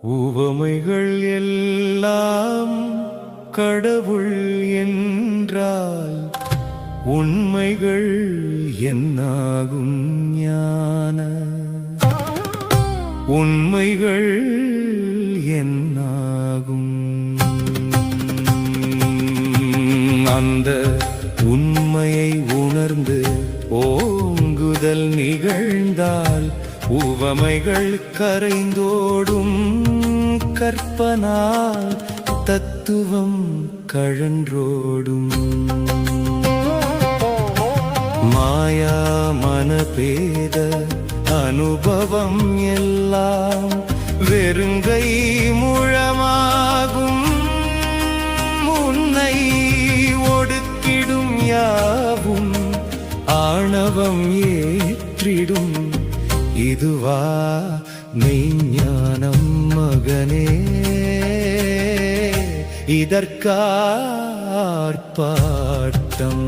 உவமைகள் எல்லாம் கடவுள் என்றால் உண்மைகள் என்னாகும் ஞான உண்மைகள் என்னாகும் அந்த உண்மையை உணர்ந்து ஓங்குதல் நிகழ்ந்தால் உவமைகள் கரைந்தோடும் கற்பனால் தத்துவம் கழன்றோடும் மாயா மனபேத அனுபவம் எல்லாம் வெறுங்கை முழமாகும் உன்னை ஒடுக்கிடும் யாவும் ஆணவம் ஏற்றிடும் இதுவா மெய்ஞானம் மகனே இதற்கார்ப்பாட்டம்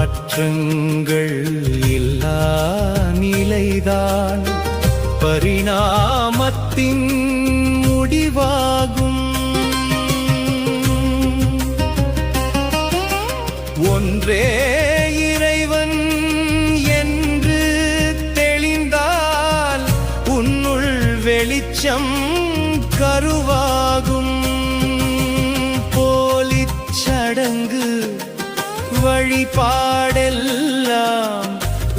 மதமாற்றங்கள் இல்லா நிலைதான் பரிணாமத்தின் முடிவாகும் ஒன்றே இறைவன் என்று தெளிந்தால் உன்னுள் வெளிச்சம் கருவாகும் போலிச் சடங்கு வழிபாடெல்லாம்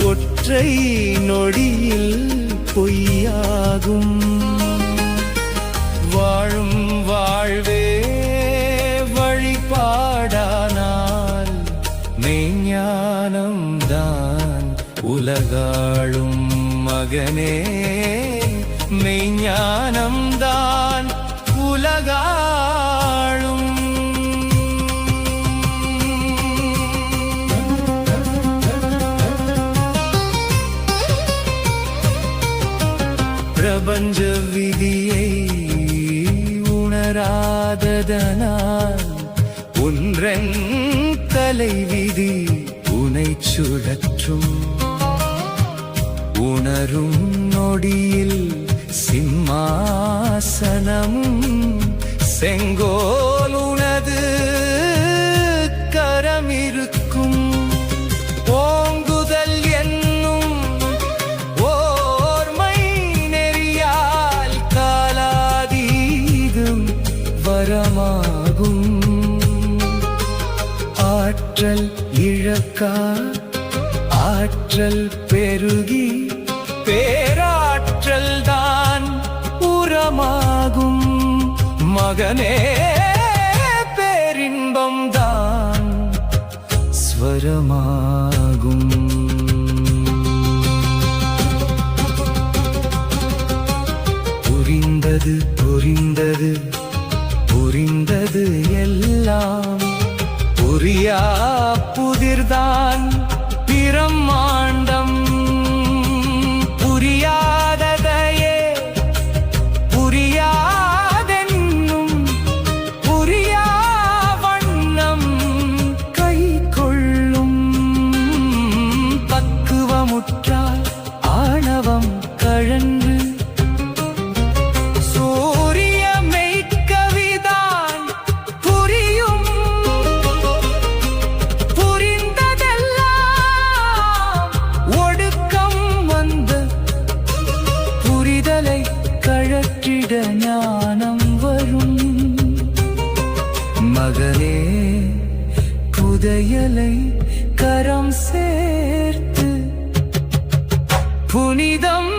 ஒற்றை நொடியில் பொய்யாகும் வாழும் வாழ்வே வழிபாடானால் மெய்ஞானம்தான் உலகாளும் மகனே மெய்ஞானம்தான் உலகாளும் பிரபஞ்ச விதியை உணராததனால் ஒன்றன் தலைவிதி உனை சுழற்றும் உணரும் நொடியில் சிம்மாசனமும் செங்கோல் உனது கரமிருக்கும் ஓங்குதல் என்னும் ஓர்மை நெறியால் காலாதீதம் வரமாகும் ஆற்றல் இழக்கா ஆற்றல் பெருகி பேராற்றல் தான் உரமாகும் மகனே பேரின்பம் தான் ஸ்வரமாகும் புரிந்தது புரிந்தது புரிந்தது எல்லாம் புரியா புதிர்தான் பிரம்மாண்டம் புரியாததையே புரியாதென்னும் புரியா வண்ணம் கை கொள்ளும் பக்குவமுற்றால் ஆணவம் கழன்று கழற்றிட ஞானம் வரும் மகனே புதையலை கரம் சேர்த்து புனிதம்